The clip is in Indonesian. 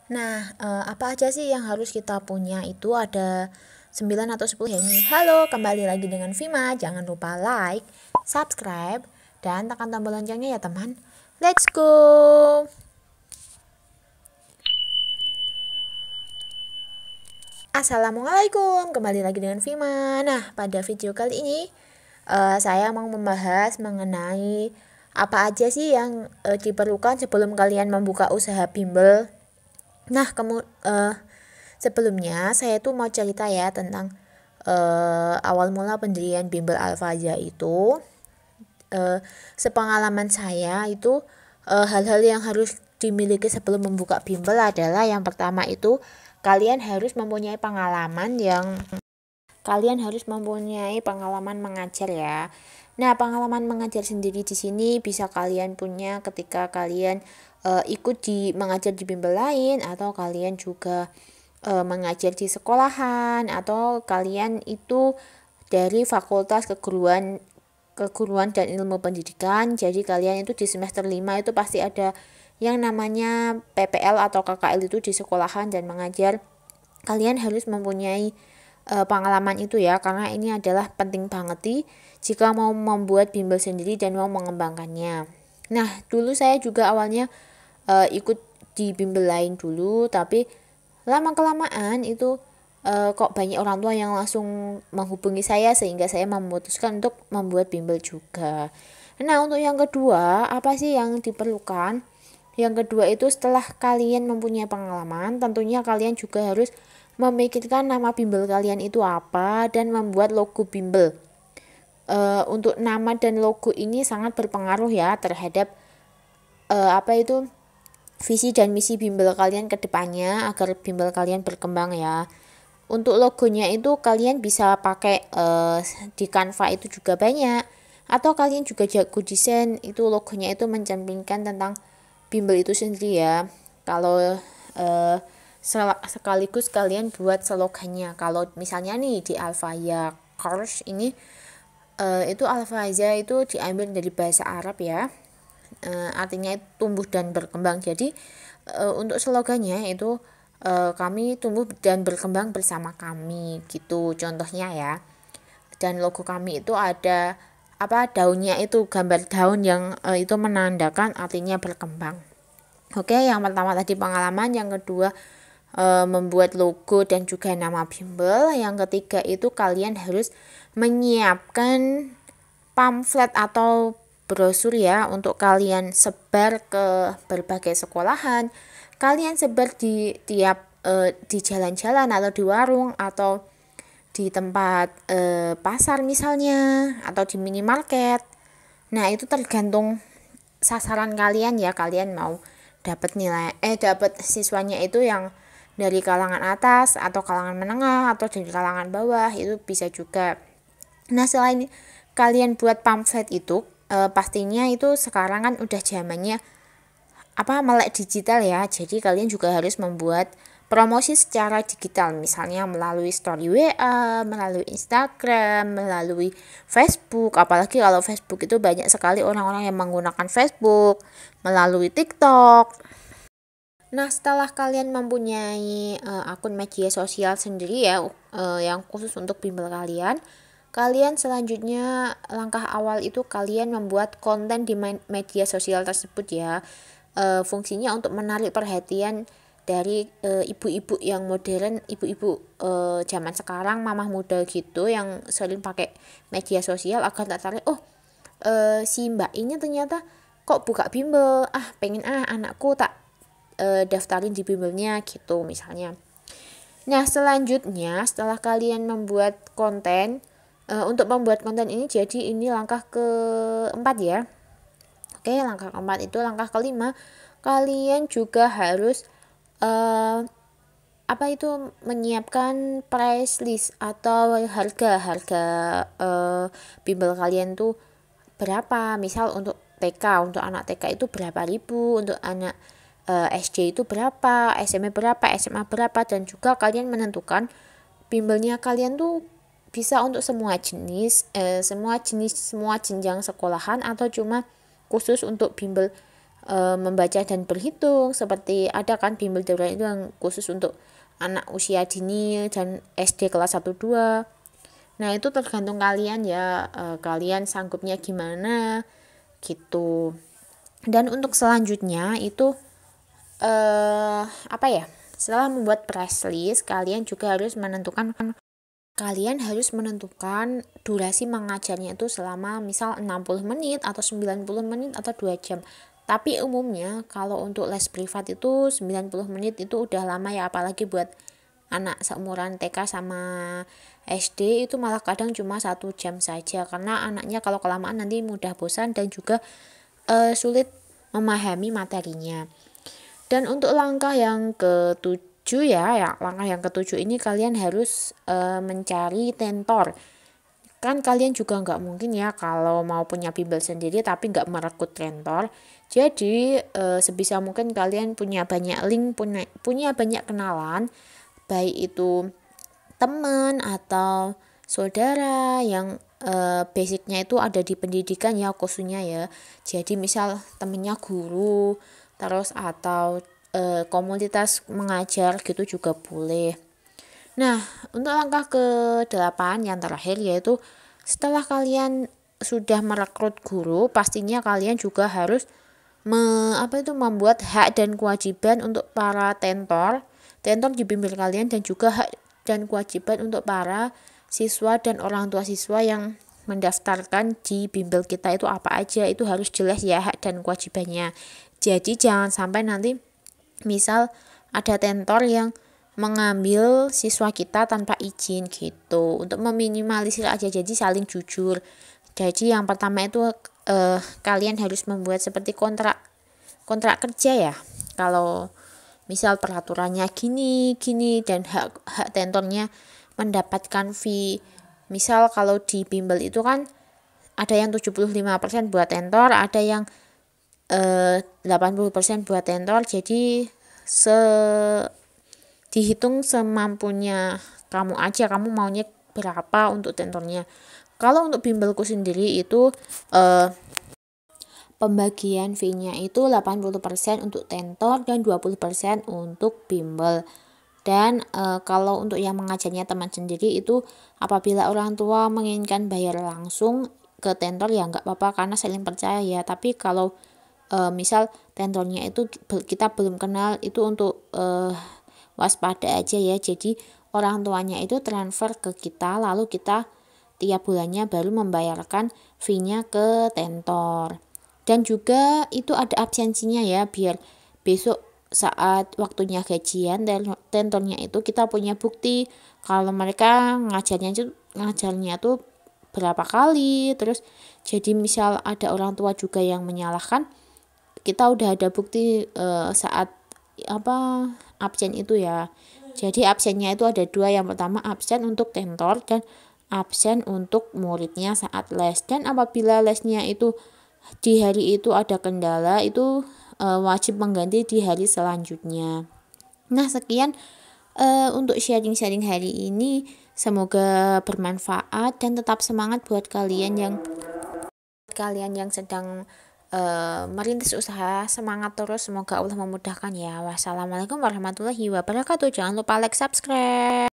Nah, apa aja sih yang harus kita punya itu ada 9 atau 10 ya ini. Halo, kembali lagi dengan Vima. Jangan lupa like, subscribe, dan tekan tombol loncengnya ya teman. Let's go! Assalamualaikum, kembali lagi dengan Vima. Nah, pada video kali ini saya mau membahas mengenai apa aja sih yang diperlukan sebelum kalian membuka usaha bimbel. Nah, sebelumnya saya tuh mau cerita ya tentang awal mula pendirian Bimbel Al-Faza itu. Sepengalaman saya itu hal-hal yang harus dimiliki sebelum membuka bimbel adalah yang pertama itu kalian harus mempunyai pengalaman mengajar ya. Nah, pengalaman mengajar sendiri di sini bisa kalian punya ketika kalian ikut mengajar di bimbel lain, atau kalian juga mengajar di sekolahan, atau kalian itu dari fakultas keguruan dan ilmu pendidikan. Jadi kalian itu di semester 5 itu pasti ada yang namanya PPL atau KKL itu di sekolahan dan mengajar. Kalian harus mempunyai pengalaman itu ya, karena ini adalah penting banget jika mau membuat bimbel sendiri dan mau mengembangkannya. Nah, dulu saya juga awalnya ikut di bimbel lain dulu, tapi lama kelamaan itu kok banyak orang tua yang langsung menghubungi saya sehingga saya memutuskan untuk membuat bimbel juga. Nah, untuk yang kedua, apa sih yang diperlukan? Yang kedua itu setelah kalian mempunyai pengalaman, tentunya kalian juga harus memikirkan nama bimbel kalian itu apa dan membuat logo bimbel. Untuk nama dan logo ini sangat berpengaruh ya terhadap visi dan misi bimbel kalian ke depannya agar bimbel kalian berkembang ya. Untuk logonya itu kalian bisa pakai di Canva itu juga banyak, atau kalian juga jago desain, itu logonya itu mencerminkan tentang bimbel itu sendiri ya. Kalau sekaligus kalian buat slogannya. Kalau misalnya nih di Al-Faza Course ini itu Al-Faza itu diambil dari bahasa Arab ya. Artinya tumbuh dan berkembang. Jadi untuk slogannya itu kami tumbuh dan berkembang bersama kami gitu contohnya ya. Dan logo kami itu ada daunnya, itu gambar daun yang itu menandakan artinya berkembang. Oke, yang pertama tadi pengalaman, yang kedua membuat logo dan juga nama bimbel, yang ketiga itu kalian harus menyiapkan pamflet atau brosur ya untuk kalian sebar ke berbagai sekolahan. Kalian sebar di tiap di jalan-jalan atau di warung atau di tempat pasar misalnya, atau di minimarket. Nah, itu tergantung sasaran kalian ya, kalian mau dapat siswanya itu yang dari kalangan atas atau kalangan menengah atau dari kalangan bawah, itu bisa juga. Nah, selain kalian buat pamflet itu pastinya itu sekarang kan udah zamannya melek digital ya. Jadi kalian juga harus membuat promosi secara digital, misalnya melalui story WA, melalui Instagram, melalui Facebook. Apalagi kalau Facebook itu banyak sekali orang-orang yang menggunakan Facebook, melalui TikTok. Nah, setelah kalian mempunyai akun media sosial sendiri ya, yang khusus untuk bimbel kalian, kalian selanjutnya langkah awal itu kalian membuat konten di media sosial tersebut ya. Fungsinya untuk menarik perhatian dari ibu-ibu yang modern, ibu-ibu zaman sekarang, mamah muda gitu yang sering pakai media sosial agar tertarik. Oh, si mbak ini ternyata kok buka bimbel, pengen anakku tak daftarin di bimbelnya gitu misalnya. Nah, selanjutnya setelah kalian membuat konten, untuk membuat konten ini, jadi ini langkah keempat ya. Oke, langkah keempat itu langkah kelima, kalian juga harus menyiapkan price list atau harga bimbel kalian tuh berapa. Misal untuk TK, untuk anak TK itu berapa ribu, untuk anak SD itu berapa, SMP berapa, SMA berapa, dan juga kalian menentukan bimbelnya kalian tuh bisa untuk semua jenjang sekolahan atau cuma khusus untuk bimbel membaca dan berhitung, seperti ada kan bimbel darurat itu yang khusus untuk anak usia dini dan SD kelas 1 2. Nah, itu tergantung kalian ya, kalian sanggupnya gimana gitu. Dan untuk selanjutnya itu apa ya? Setelah membuat press list, kalian harus menentukan durasi mengajarnya itu selama misal 60 menit atau 90 menit atau 2 jam. Tapi umumnya kalau untuk les privat itu 90 menit itu udah lama ya, apalagi buat anak seumuran TK sama SD itu malah kadang cuma 1 jam saja, karena anaknya kalau kelamaan nanti mudah bosan dan juga sulit memahami materinya. Dan untuk langkah yang ketujuh langkah yang ketujuh ini kalian harus mencari tentor. Kan kalian juga nggak mungkin ya kalau mau punya bimbel sendiri tapi nggak merekrut tentor. Jadi sebisa mungkin kalian punya banyak link, punya banyak kenalan, baik itu teman atau saudara yang basicnya itu ada di pendidikan ya, khususnya ya. Jadi misal temennya guru terus atau komunitas mengajar gitu juga boleh. Nah, untuk langkah ke-8 yang terakhir yaitu setelah kalian sudah merekrut guru, pastinya kalian juga harus membuat hak dan kewajiban untuk para tentor di bimbel kalian, dan juga hak dan kewajiban untuk para siswa dan orang tua siswa yang mendaftarkan di bimbel kita itu apa aja. Itu harus jelas ya hak dan kewajibannya. Jadi jangan sampai nanti misal ada tentor yang mengambil siswa kita tanpa izin gitu. Untuk meminimalisir aja, jadi saling jujur. Jadi yang pertama itu kalian harus membuat seperti kontrak kerja ya. Kalau misal peraturannya gini dan hak tentornya mendapatkan fee. Misal kalau di bimbel itu kan ada yang 75% buat tentor, ada yang 80% buat tentor. Jadi dihitung semampunya kamu aja, kamu maunya berapa untuk tentornya. Kalau untuk bimbelku sendiri itu pembagian fee-nya itu 80% untuk tentor dan 20% untuk bimbel. Dan kalau untuk yang mengajarnya teman sendiri itu apabila orang tua menginginkan bayar langsung ke tentor ya nggak apa-apa, karena saling percaya ya. Tapi kalau misal tentornya itu kita belum kenal, itu untuk waspada aja ya. Jadi orang tuanya itu transfer ke kita, lalu kita tiap bulannya baru membayarkan fee-nya ke tentor. Dan juga itu ada absensinya ya, biar besok saat waktunya gajian tentornya itu kita punya bukti kalau mereka ngajarnya tuh berapa kali. Terus jadi misal ada orang tua juga yang menyalahkan, kita udah ada bukti saat absen itu ya. Jadi absennya itu ada 2, yang pertama absen untuk tentor dan absen untuk muridnya saat les. Dan apabila lesnya itu di hari itu ada kendala, itu wajib mengganti di hari selanjutnya. Nah, sekian untuk sharing-sharing hari ini, semoga bermanfaat dan tetap semangat buat kalian yang sedang merintis usaha. Semangat terus, semoga Allah memudahkan ya. Wassalamualaikum warahmatullahi wabarakatuh. Jangan lupa like, subscribe.